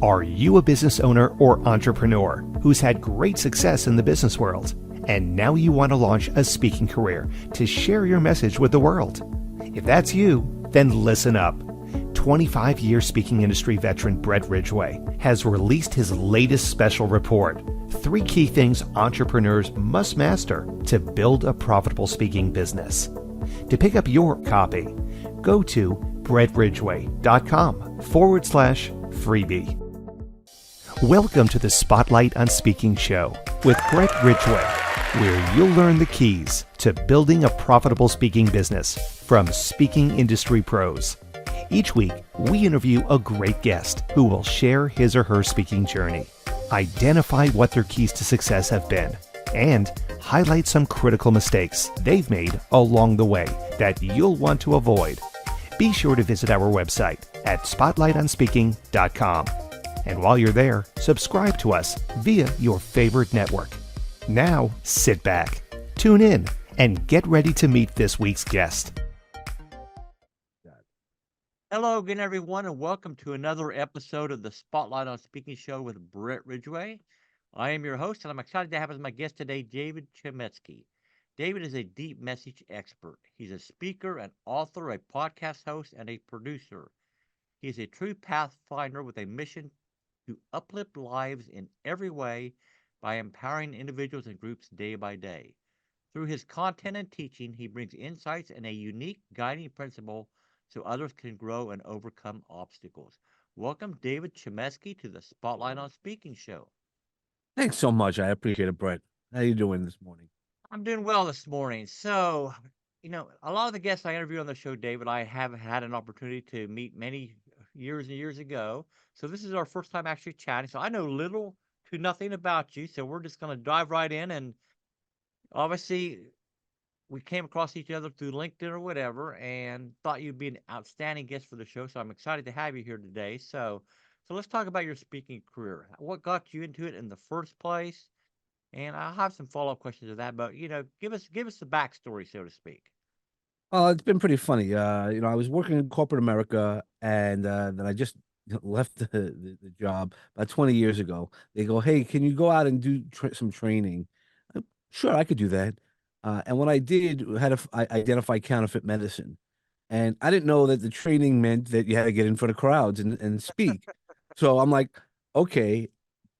Are you a business owner or entrepreneur who's had great success in the business world, and now you want to launch a speaking career to share your message with the world? If that's you, then listen up. 25-year speaking industry veteran Brett Ridgway has released his latest special report, 3 key things entrepreneurs must master to build a profitable speaking business. To pick up your copy, go to brettridgway.com/freebie. Welcome to the Spotlight on Speaking show with Brett Ridgway, where you'll learn the keys to building a profitable speaking business from speaking industry pros. Each week, we interview a great guest who will share his or her speaking journey, identify what their keys to success have been, and highlight some critical mistakes they've made along the way that you'll want to avoid. Be sure to visit our website at spotlightonspeaking.com. And while you're there, subscribe to us via your favorite network. Now, sit back, tune in, and get ready to meet this week's guest. Hello again, everyone, and welcome to another episode of the Spotlight on Speaking show with Brett Ridgway. I am your host, and I'm excited to have as my guest today, David Chametzky. David is a deep message expert. He's a speaker, an author, a podcast host, and a producer. He is a true pathfinder with a mission to uplift lives in every way by empowering individuals and groups day by day. Through his content and teaching, he brings insights and a unique guiding principle so others can grow and overcome obstacles. Welcome, David Chametzky, to the Spotlight on Speaking show. Thanks so much. I appreciate it, Brett. How you doing this morning? I'm doing well this morning. So, a lot of the guests I interview on the show, David, I have had an opportunity to meet many years and years ago. So this is our first time actually chatting. So I know little to nothing about you. So we're just going to dive right in. And obviously, we came across each other through LinkedIn or whatever, and thought you'd be an outstanding guest for the show. So I'm excited to have you here today. So let's talk about your speaking career. What got you into it in the first place? And I'll have some follow-up questions to that, but give us the backstory, so to speak. It's been pretty funny. I was working in corporate America, and then I just left the job about 20 years ago. They go, "Hey, can you go out and do some training?" Sure, I could do that. And what I did I identify counterfeit medicine, and I didn't know that the training meant that you had to get in front of crowds and speak. So I'm like, okay.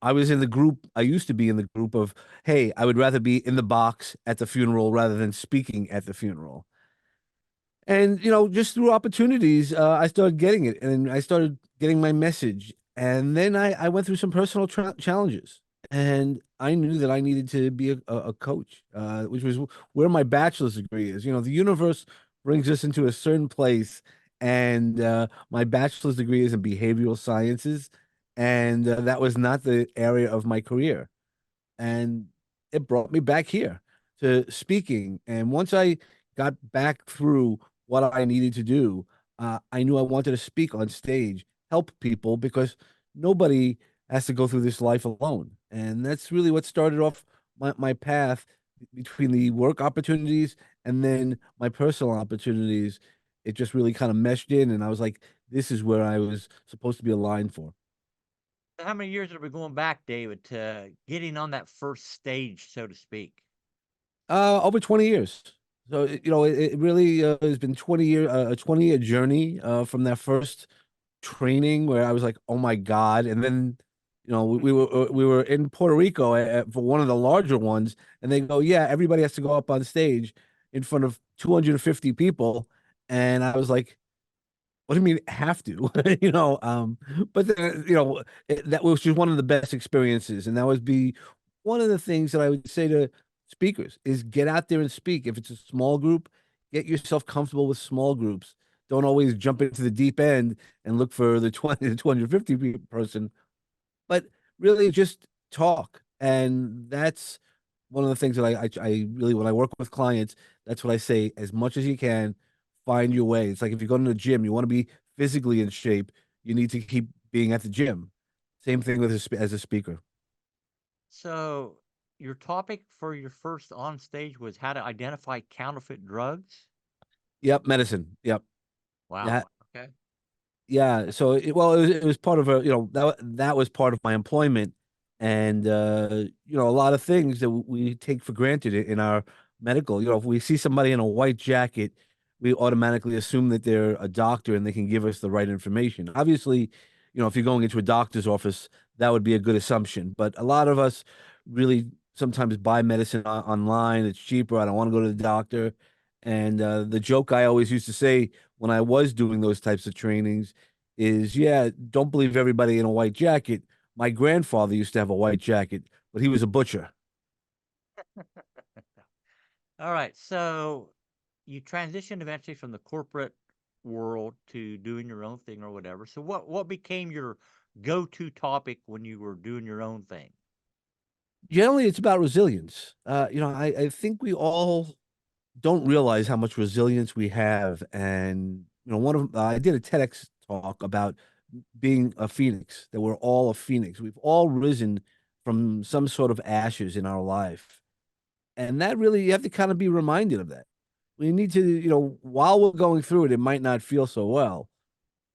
I was in the group. I used to be in the group of, hey, I would rather be in the box at the funeral rather than speaking at the funeral. And, just through opportunities, I started getting it, and I started getting my message. And then I went through some personal challenges, and I knew that I needed to be a coach, which was where my bachelor's degree is. The universe brings us into a certain place, and my bachelor's degree is in behavioral sciences. And that was not the area of my career. And it brought me back here to speaking. And once I got back through what I needed to do, I knew I wanted to speak on stage, help people, because nobody has to go through this life alone. And that's really what started off my path between the work opportunities and then my personal opportunities. It just really kind of meshed in. And I was like, this is where I was supposed to be aligned for. How many years are we going back, David, to getting on that first stage, so to speak? Over 20 years. So, it really has been a 20-year journey from that first training where I was like, oh my God. And then, we were in Puerto Rico for one of the larger ones, and they go, yeah, everybody has to go up on stage in front of 250 people. And I was like, what do you mean have to? But then, that was just one of the best experiences. And that would be one of the things that I would say to speakers is get out there and speak. If it's a small group, get yourself comfortable with small groups. Don't always jump into the deep end and look for the 20 to 250 person, but really just talk. And that's one of the things that I really, when I work with clients, that's what I say, as much as you can, find your way. It's like if you go to the gym, you want to be physically in shape, you need to keep being at the gym. Same thing with as a speaker. So your topic for your first on stage was how to identify counterfeit drugs? Yep, medicine. Yep. Wow. Yeah. Okay. Yeah, so it was part of a, that was part of my employment, and a lot of things that we take for granted in our medical. If we see somebody in a white jacket, we automatically assume that they're a doctor and they can give us the right information. Obviously, if you're going into a doctor's office, that would be a good assumption. But a lot of us really sometimes buy medicine online. It's cheaper. I don't want to go to the doctor. And the joke I always used to say when I was doing those types of trainings is, yeah, don't believe everybody in a white jacket. My grandfather used to have a white jacket, but he was a butcher. All right. So you transitioned eventually from the corporate world to doing your own thing or whatever. So what became your go-to topic when you were doing your own thing? Generally, it's about resilience. I think we all don't realize how much resilience we have. And, I did a TEDx talk about being a phoenix, that we're all a phoenix. We've all risen from some sort of ashes in our life. And that really, you have to kind of be reminded of that. We need to, while we're going through it, it might not feel so well.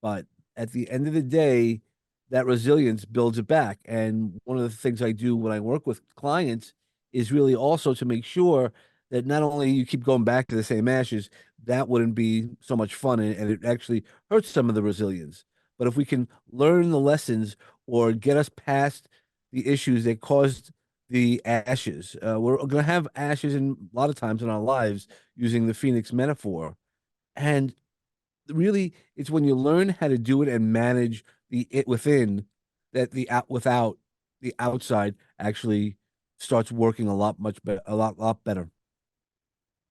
But at the end of the day, that resilience builds it back. And one of the things I do when I work with clients is really also to make sure that not only you keep going back to the same ashes, that wouldn't be so much fun, and it actually hurts some of the resilience. But if we can learn the lessons or get us past the issues that caused the ashes, we're going to have ashes in a lot of times in our lives using the phoenix metaphor. And really, it's when you learn how to do it and manage the it within, that the out without the outside actually starts working a lot much better, a lot better.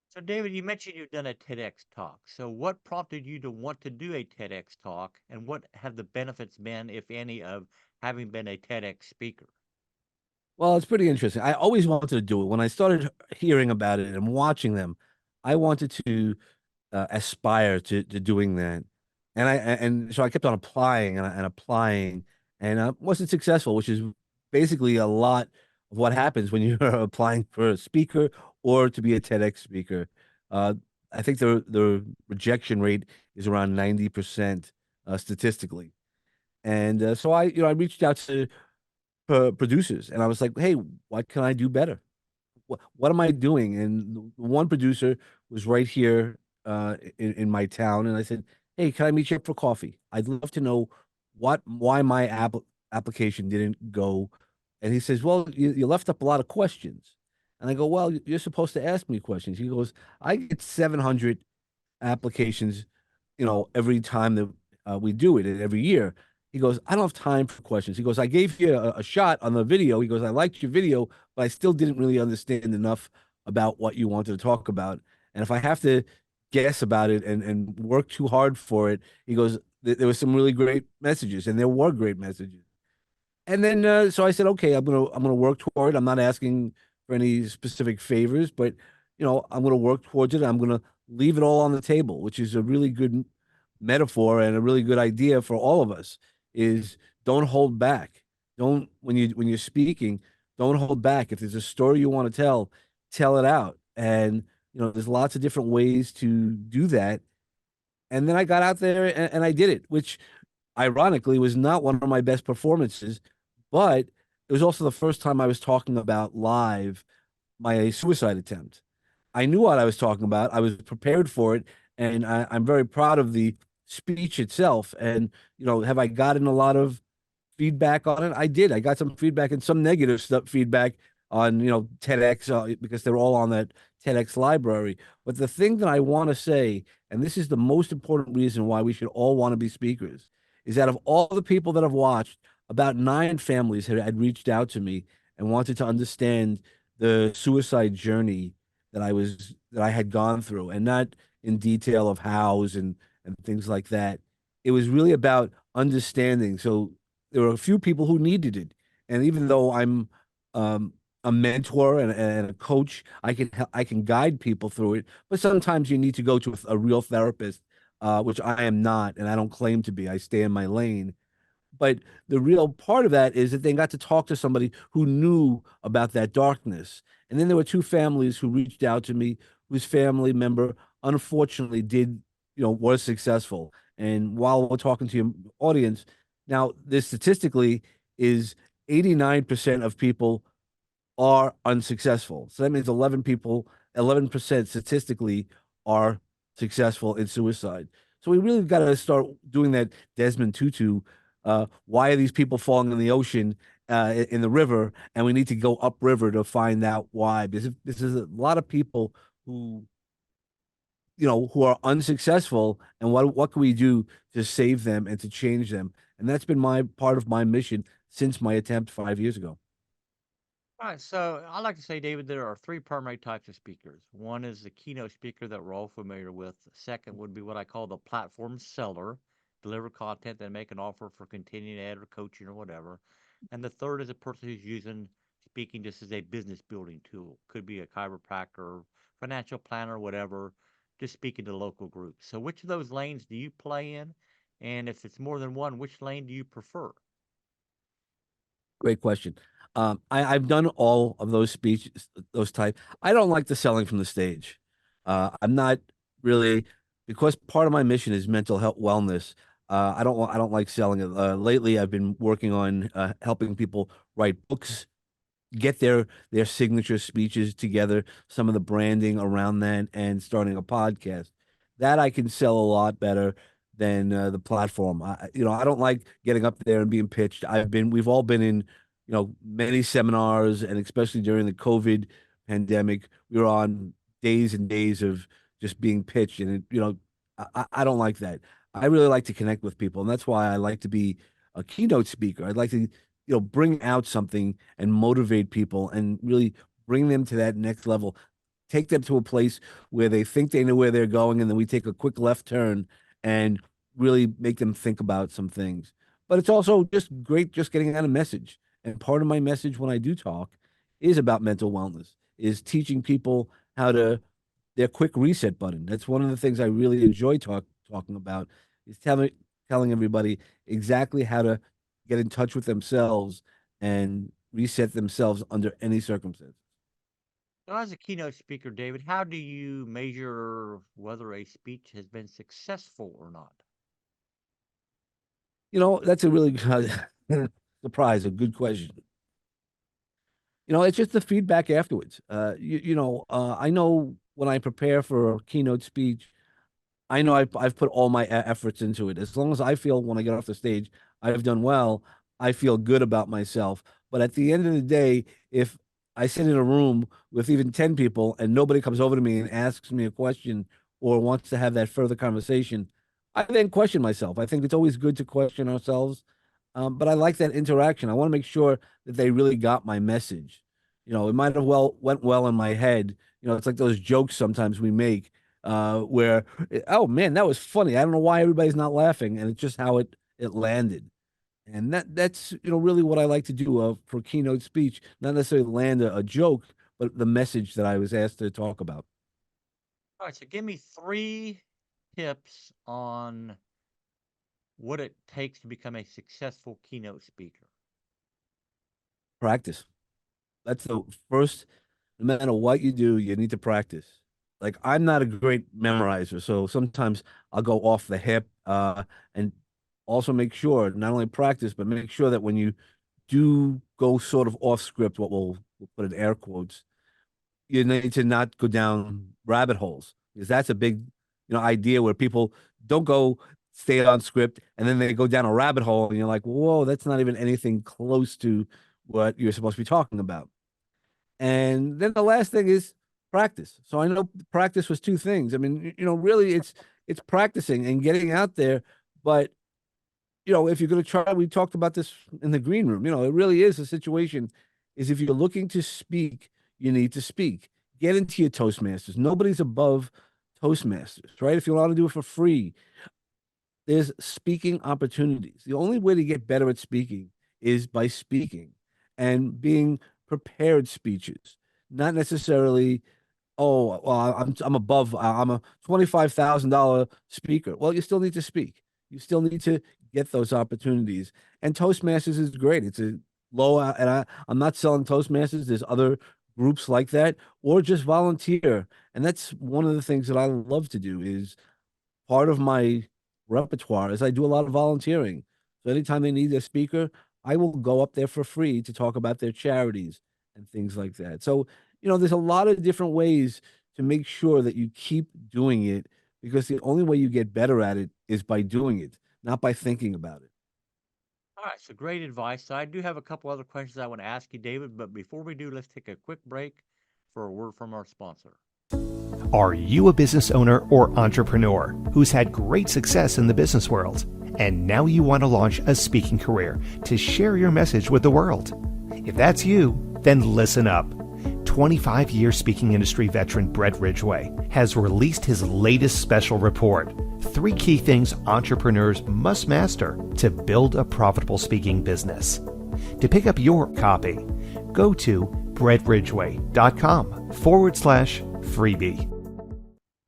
So David, you mentioned you've done a TEDx talk. So what prompted you to want to do a TEDx talk, and what have the benefits been, if any, of having been a TEDx speaker? Well, it's pretty interesting. I always wanted to do it. When I started hearing about it and watching them, I wanted to aspire to doing that. And so I kept on applying and applying, and I wasn't successful, which is basically a lot of what happens when you're applying for a speaker or to be a TEDx speaker. Uh, I think the rejection rate is around 90% statistically. And so I reached out to producers, and I was like, hey, what can I do better? What am I doing? And the one producer was right here in my town, and I said, "Hey, can I meet you up for coffee? I'd love to know why my application didn't go." And he says, "Well, you left up a lot of questions." And I go, "Well, you're supposed to ask me questions." He goes, "I get 700 applications, every time that we do it every year." He goes, "I don't have time for questions." He goes, "I gave you a shot on the video." He goes, "I liked your video, but I still didn't really understand enough about what you wanted to talk about. And if I have to guess about it and work too hard for it," he goes, "there was some really great messages, and there were great messages." And then so I said, okay, I'm gonna work toward it. I'm not asking for any specific favors, but I'm gonna work towards it. I'm gonna leave it all on the table, which is a really good metaphor and a really good idea for all of us. Is don't hold back. Don't when you're speaking, don't hold back. If there's a story you want to tell it out. And there's lots of different ways to do that. And then I got out there and I did it, which ironically was not one of my best performances, but it was also the first time I was talking about live my suicide attempt. I knew what I was talking about. I was prepared for it, and I'm very proud of the speech itself. And have I gotten a lot of feedback on it? I did. I got some feedback and some negative stuff feedback on TEDx because they're all on that TEDx library. But the thing that I want to say, and this is the most important reason why we should all want to be speakers, is that of all the people that I've watched, about 9 families had reached out to me and wanted to understand the suicide journey that I had gone through, and not in detail of hows and things like that. It was really about understanding. So there were a few people who needed it, and even though I'm um, a mentor and a coach, I can guide people through it. But sometimes you need to go to a real therapist, which I am not, and I don't claim to be. I stay in my lane. But the real part of that is that they got to talk to somebody who knew about that darkness. And then there were 2 families who reached out to me whose family member unfortunately did was successful. And while we're talking to your audience, now this statistically is 89% of people are unsuccessful. So that means 11% statistically are successful in suicide. So we really got to start doing that Desmond Tutu. Why are these people falling in the ocean, in the river? And we need to go upriver to find out why. Because this is a lot of people who, who are unsuccessful, and what can we do to save them and to change them? And that's been my part of my mission since my attempt 5 years ago. All right, so I like to say, David, there are three primary types of speakers. One is the keynote speaker that we're all familiar with. The second would be what I call the platform seller, deliver content and make an offer for continuing ed or coaching or whatever. And the third is a person who's using speaking just as a business building tool. Could be a chiropractor, financial planner, whatever, just speaking to local groups. So which of those lanes do you play in? And if it's more than one, which lane do you prefer? Great question. I've done all of those speeches, those type. I don't like the selling from the stage. I'm not really, because part of my mission is mental health wellness. I don't like selling it. Lately, I've been working on helping people write books, get their signature speeches together, some of the branding around that, and starting a podcast. That I can sell a lot better than the platform. I don't like getting up there and being pitched. We've all been in, many seminars, and especially during the COVID pandemic, we were on days and days of just being pitched, and I don't like that. I really like to connect with people, and that's why I like to be a keynote speaker. I'd like to bring out something and motivate people and really bring them to that next level, take them to a place where they think they know where they're going, and then we take a quick left turn and really make them think about some things. But it's also just great just getting out a message. And part of my message when I do talk is about mental wellness, is teaching people how to their quick reset button. That's one of the things I really enjoy talking about, is telling everybody exactly how to get in touch with themselves and reset themselves under any circumstance. So, as a keynote speaker, David, how do you measure whether a speech has been successful or not? That's a really good surprise, a good question. It's just the feedback afterwards. I know when I prepare for a keynote speech, I know I've put all my efforts into it. As long as I feel when I get off the stage, I've done well, I feel good about myself. But at the end of the day, if I sit in a room with even 10 people and nobody comes over to me and asks me a question or wants to have that further conversation, I then question myself. I think it's always good to question ourselves. But I like that interaction. I want to make sure that they really got my message. It might have went well in my head. It's like those jokes sometimes we make, where, oh man, that was funny. I don't know why everybody's not laughing, and it's just how it landed. And that's really what I like to do for keynote speech, not necessarily land a joke, but the message that I was asked to talk about. All right, so give me three tips on what it takes to become a successful keynote speaker. Practice. That's the first. No matter what you do, you need to practice. Like, I'm not a great memorizer, so sometimes I'll go off the hip, and also make sure not only practice, but make sure that when you do go sort of off script, what we'll put in air quotes, you need to not go down rabbit holes, because that's a big, idea where people don't go stay on script and then they go down a rabbit hole and you're like, whoa, that's not even anything close to what you're supposed to be talking about. And then the last thing is practice. So I know practice was two things. I mean, really it's practicing and getting out there. But if you're going to try, we talked about this in the green room. It really is a situation. Is if you're looking to speak, you need to speak. Get into your Toastmasters. Nobody's above Toastmasters, right? If you want to do it for free, there's speaking opportunities. The only way to get better at speaking is by speaking and being prepared speeches, not necessarily, oh, well, I'm above, I'm a $25,000 speaker. Well, you still need to speak. You still need to get those opportunities. And Toastmasters is great. It's a low, and I'm not selling Toastmasters. There's other groups like that, or just volunteer. And that's one of the things that I love to do is part of my repertoire is I do a lot of volunteering. So anytime they need a speaker, I will go up there for free to talk about their charities and things like that. So, there's a lot of different ways to make sure that you keep doing it, because the only way you get better at it is by doing it, not by thinking about it. All right, so great advice. So I do have a couple other questions I want to ask you, David, but before we do, let's take a quick break for a word from our sponsor. Are you a business owner or entrepreneur who's had great success in the business world, and now you want to launch a speaking career to share your message with the world? If that's you, then listen up. 25-year speaking industry veteran Brett Ridgway has released his latest special report, 3 Key Things Entrepreneurs Must Master to Build a Profitable Speaking Business. To pick up your copy, go to brettridgway.com/freebie.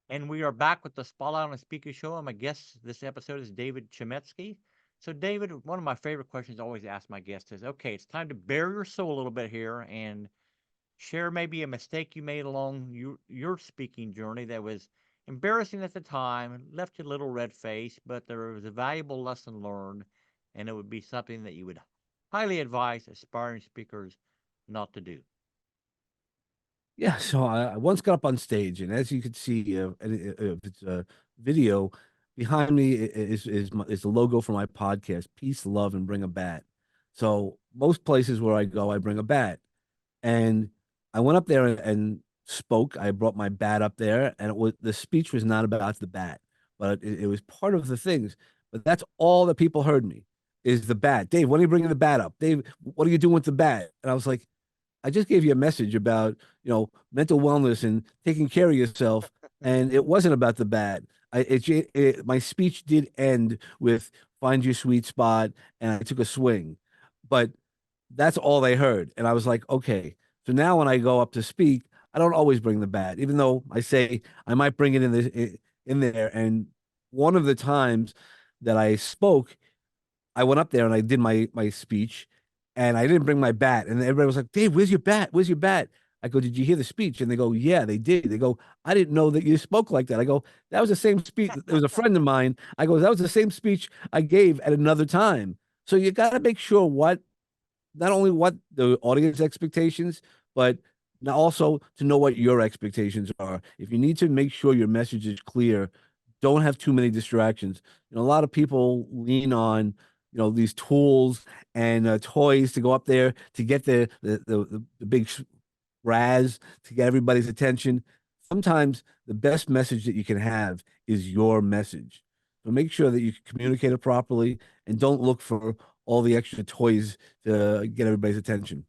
And we are back with the Spotlight on a Speaker Show. And my guest this episode is David Chametzky. So, David, one of my favorite questions I always ask my guests is, okay, it's time to bare your soul a little bit here and share maybe a mistake you made along your speaking journey that was embarrassing at the time, left you a little red face, but there was a valuable lesson learned, and it would be something that you would highly advise aspiring speakers not to do. Yeah, so I once got up on stage, and as you can see, if it's a video behind me is the logo for my podcast, Peace, Love, and Bring a Bat. So most places where I go, I bring a bat, and I went up there and spoke. I brought my bat up there, and the speech was not about the bat, but it was part of the things. But that's all that people heard me is the bat. Dave, when are you bringing the bat up? Dave, what are you doing with the bat? And I was like, I just gave you a message about, mental wellness and taking care of yourself, and it wasn't about the bat. My speech did end with "Find your sweet spot," and I took a swing, but that's all they heard, and I was like, okay. So now when I go up to speak, I don't always bring the bat, even though I say I might bring it in there. And one of the times that I spoke, I went up there and I did my speech, and I didn't bring my bat. And everybody was like, "Dave, where's your bat? Where's your bat?" I go, "Did you hear the speech?" And they go, "Yeah, they did." They go, "I didn't know that you spoke like that." I go, "That was the same speech." It was a friend of mine. I go, "That was the same speech I gave at another time." So you got to make sure not only what the audience expectations, but now also to know what your expectations are. If you need to make sure your message is clear, don't have too many distractions. A lot of people lean on, these tools and toys to go up there to get the big razz to get everybody's attention. Sometimes the best message that you can have is your message. So make sure that you communicate it properly and don't look for all the extra toys to get everybody's attention.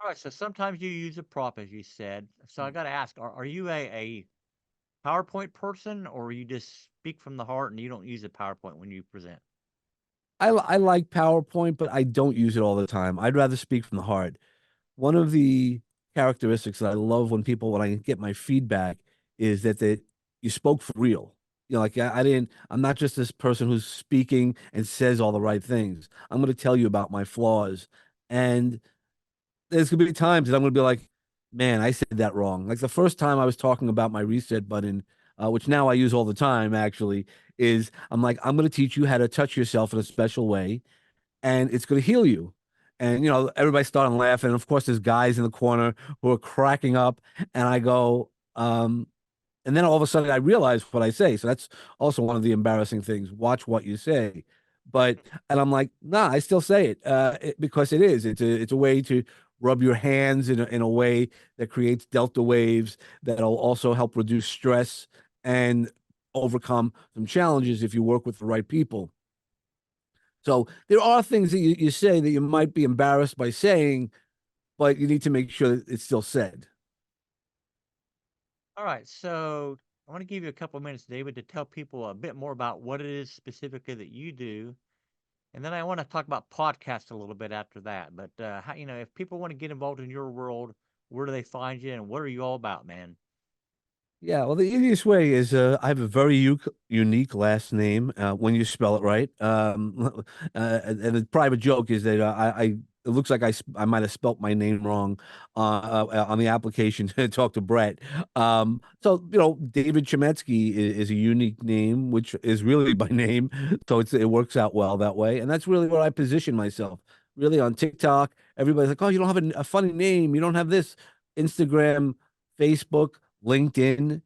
All right, so sometimes you use a prop, as you said. So I got to ask, are you a PowerPoint person, or you just speak from the heart and you don't use a PowerPoint when you present? I like PowerPoint, but I don't use it all the time. I'd rather speak from the heart. One of the characteristics that I love when I get my feedback is that you spoke for real. Like I didn't, I'm not just this person who's speaking and says all the right things. I'm going to tell you about my flaws. And there's going to be times that I'm going to be like, man, I said that wrong. Like the first time I was talking about my reset button, which now I use all the time, actually, is I'm like, I'm going to teach you how to touch yourself in a special way, and it's going to heal you. And, everybody started laughing. And of course, there's guys in the corner who are cracking up. And I go, and then all of a sudden I realize what I say. So that's also one of the embarrassing things. Watch what you say. And I'm like, nah, I still say it, because it's a way to rub your hands in a way that creates delta waves that'll also help reduce stress and overcome some challenges if you work with the right people. So there are things that you say that you might be embarrassed by saying, but you need to make sure that it's still said. All right, so I want to give you a couple of minutes, David, to tell people a bit more about what it is specifically that you do. And then I want to talk about podcasts a little bit after that. But, if people want to get involved in your world, where do they find you and what are you all about, man? Yeah, well, the easiest way is I have a very unique last name when you spell it right. And the private joke is that it looks like I might have spelt my name wrong on the application to talk to Brett. So David Chametzky is a unique name, which is really my name. So it works out well that way, and that's really where I position myself. Really on TikTok, everybody's like, "Oh, you don't have a funny name. You don't have this." Instagram, Facebook, LinkedIn.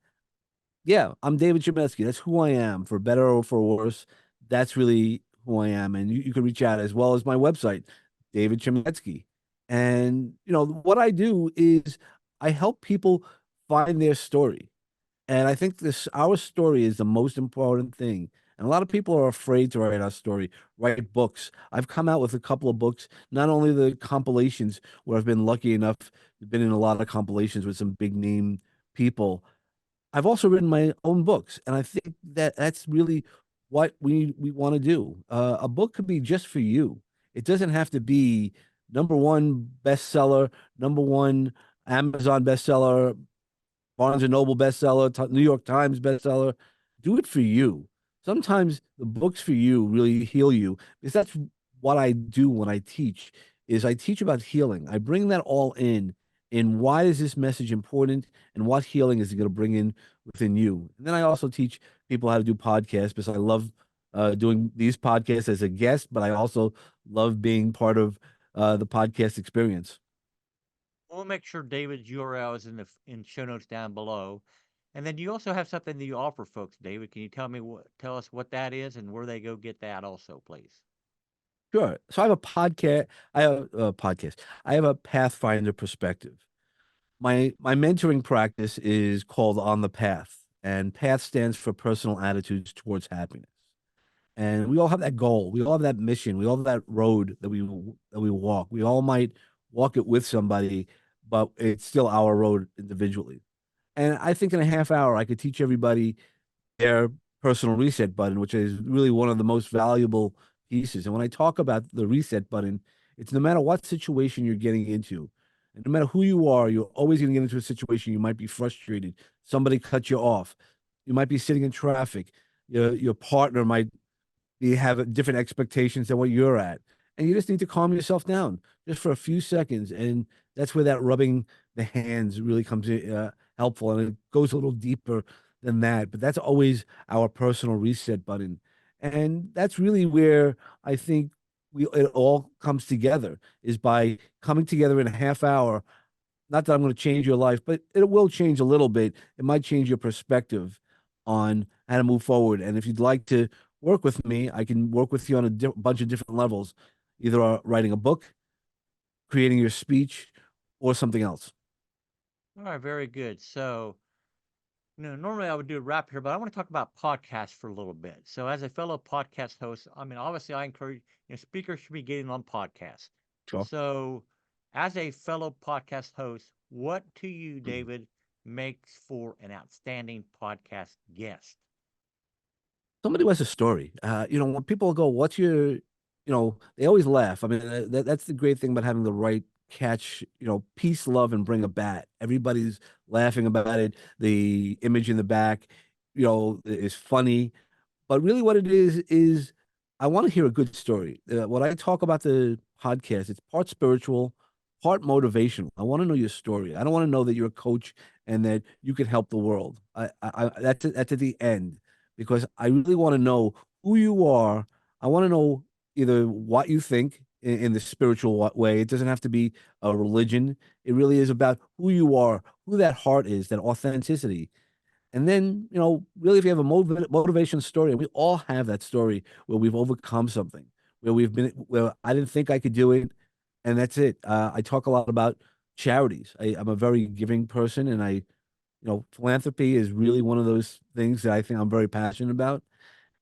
Yeah, I'm David Chametzky. That's who I am, for better or for worse. That's really who I am. And you can reach out, as well as my website, David Chametzky. And what I do is I help people find their story. And I think this our story is the most important thing. And a lot of people are afraid to write our story, write books. I've come out with a couple of books, not only the compilations where I've been lucky enough to been in a lot of compilations with some big name people. I've also written my own books, and I think that that's really what we want to do. A book could be just for you. It doesn't have to be number one bestseller, number one Amazon bestseller, Barnes and Noble bestseller, New York Times bestseller. Do it for you. Sometimes the books for you really heal you, because that's what I do when I teach. Is I teach about healing. I bring that all in why is this message important, and what healing is it going to bring in within you. And then I also teach people how to do podcasts, because I love doing these podcasts as a guest, but I also love being part of the podcast experience. We'll make sure David's URL is in show notes down below. And then you also have something that you offer folks, David. Can you tell us what that is and where they go get that also, please? Sure. So I have a podcast. I have a podcast. I have a pathfinder perspective. My mentoring practice is called On the Path, and PATH stands for personal attitudes towards happiness. And we all have that goal. We all have that mission. We all have that road that we walk. We all might walk it with somebody, but it's still our road individually. And I think in a half hour, I could teach everybody their personal reset button, which is really one of the most valuable pieces. And when I talk about the reset button, it's no matter what situation you're getting into, and no matter who you are, you're always going to get into a situation you might be frustrated. Somebody cut you off. You might be sitting in traffic. Your partner might you have different expectations than what you're at. And you just need to calm yourself down just for a few seconds. And that's where that rubbing the hands really comes in, helpful. And it goes a little deeper than that. But that's always our personal reset button. And that's really where I think it all comes together, is by coming together in a half hour. Not that I'm going to change your life, but it will change a little bit. It might change your perspective on how to move forward. And if you'd like to work with me, I can work with you on a bunch of different levels, either writing a book, creating your speech, or something else. All right, very good. So, normally I would do a wrap here, but I want to talk about podcasts for a little bit. So, as a fellow podcast host, I mean, obviously, I encourage speakers should be getting on podcasts. Sure. So, as a fellow podcast host, what to you, David, makes for an outstanding podcast guest? Somebody who has a story. When people go, "What's your," they always laugh. I mean, that's the great thing about having the right catch. Peace, love, and bring a bat. Everybody's laughing about it. The image in the back, is funny. But really, what it is I want to hear a good story. When I talk about the podcast, it's part spiritual, part motivational. I want to know your story. I don't want to know that you're a coach and that you can help the world. That's at the end, because I really want to know who you are. I want to know either what you think in the spiritual way. It doesn't have to be a religion. It really is about who you are, who that heart is, that authenticity. And then, really, if you have a motivation story, and we all have that story where we've overcome something, where I didn't think I could do it, and that's it. I talk a lot about charities. I'm a very giving person, and philanthropy is really one of those things that I think I'm very passionate about.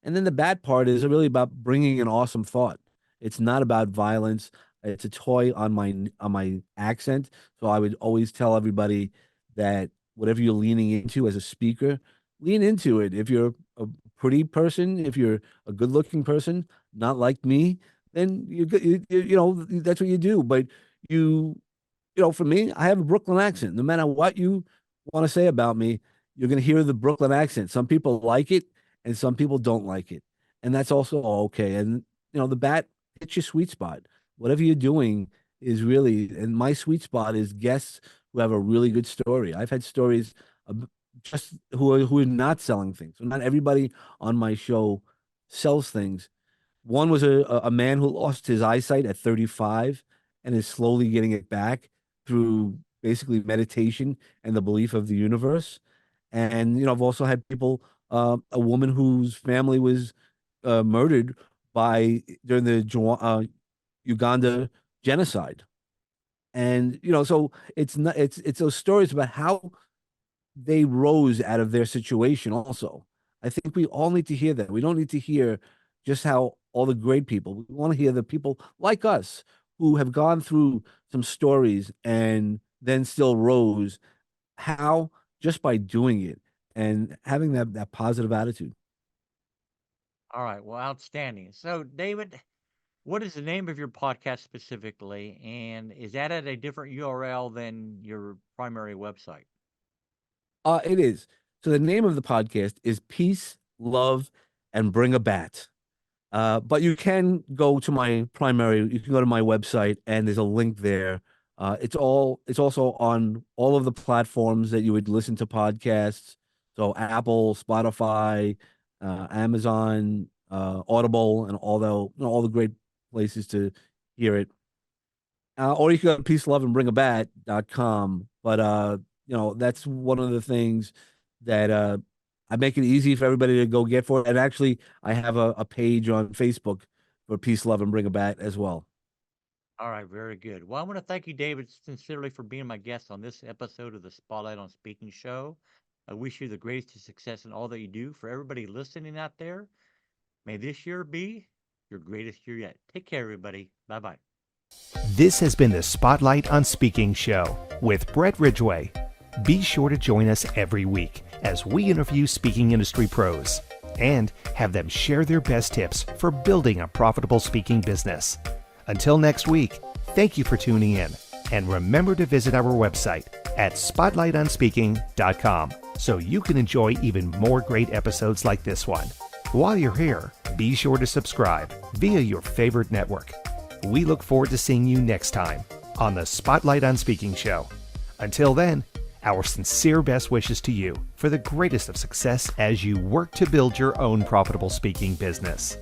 And then the bad part is really about bringing an awesome thought. It's not about violence. It's a toy on my accent. So I would always tell everybody that whatever you're leaning into as a speaker, lean into it. If you're a pretty person, if you're a good-looking person, not like me, then that's what you do. But for me, I have a Brooklyn accent. No matter what you want to say about me, you're going to hear the Brooklyn accent. Some people like it, and some people don't like it, and that's also okay. And the bat hits your sweet spot. Whatever you're doing, is really, and my sweet spot is guests who have a really good story. I've had stories of just who are not selling things. So not everybody on my show sells things. One was a man who lost his eyesight at 35 and is slowly getting it back through basically meditation and the belief of the universe. And I've also had people, a woman whose family was murdered by during the Uganda genocide. And so it's those stories about how they rose out of their situation also. I think we all need to hear that. We don't need to hear just how all the great people. We want to hear the people like us who have gone through some stories and then still rose. How? Just by doing it and having that positive attitude. All right. Well, outstanding. So, David, what is the name of your podcast specifically? And is that at a different URL than your primary website? It is. So the name of the podcast is Peace, Love, and Bring a Bat. But you can go to my primary, you can go to my website and there's a link there. It's also on all of the platforms that you would listen to podcasts. So Apple, Spotify, Amazon, Audible, and all the great places to hear it. Or you can go to peaceloveandbringabat.com. But that's one of the things that I make it easy for everybody to go get for it. And actually, I have a page on Facebook for Peace, Love, and Bring a Bat as well. All right, very good. Well, I want to thank you, David, sincerely for being my guest on this episode of the Spotlight on Speaking show. I wish you the greatest success in all that you do. For everybody listening out there, may this year be your greatest year yet. Take care, everybody. Bye-bye. This has been the Spotlight on Speaking show with Brett Ridgway. Be sure to join us every week as we interview speaking industry pros and have them share their best tips for building a profitable speaking business. Until next week, thank you for tuning in, and remember to visit our website at spotlightonspeaking.com so you can enjoy even more great episodes like this one. While you're here, be sure to subscribe via your favorite network. We look forward to seeing you next time on the Spotlight on Speaking show. Until then, our sincere best wishes to you for the greatest of success as you work to build your own profitable speaking business.